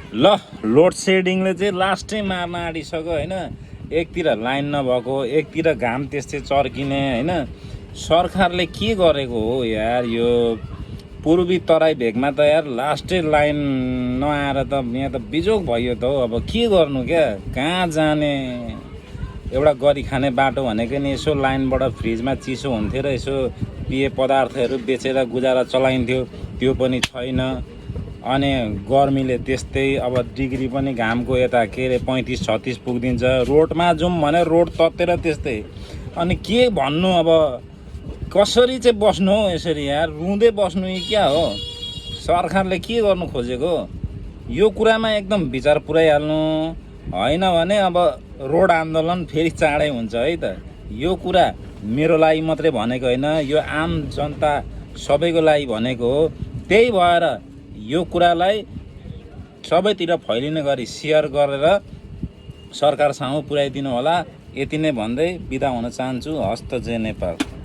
ल लोड सेडिङले चाहिँ लास्टै मार्न आँटिसक्यो होइन। एकतिर लाइन नभएको, एकतिर घाम त्यस्तै चर्किने होइन। सरकारले के गरेको हो यार, यो पूर्वी तराई भेगमा त यार लास्टै लाइन नआएर त यहाँ त बिजोग भयो त हो। अब के गर्नु क्या, कहाँ जाने। एउटा गरी खाने बाटो भनेको नि यसो लाइनबाट फ्रिजमा चिसो हुन्थ्यो र यसो पेय पदार्थहरू बेचेर गुजारा चलाइन्थ्यो, त्यो पनि छैन। अनि गर्मीले त्यस्तै, अब डिग्री पनि घामको यता के अरे 35-36 पुगिदिन्छ। रोडमा जाउँ भने रोड ततेर त्यस्तै। अनि के भन्नु, अब कसरी चाहिँ बस्नु हो यसरी यार, रुँदै बस्नु कि क्या हो। सरकारले के गर्नु खोजेको, यो कुरामा एकदम विचार पुर्याइहाल्नु, होइन भने अब रोड आन्दोलन फेरि चाँडै हुन्छ है त। यो कुरा मेरो लागि मात्रै भनेको होइन, यो आम जनता सबैको लागि भनेको हो। त्यही भएर यो कुरालाई सबैतिर फैलिने गरी सेयर गरेर सरकारसँग पुर्याइदिनु होला। यति नै भन्दै बिदा हुन चाहन्छु। हस्त जय नेपाल।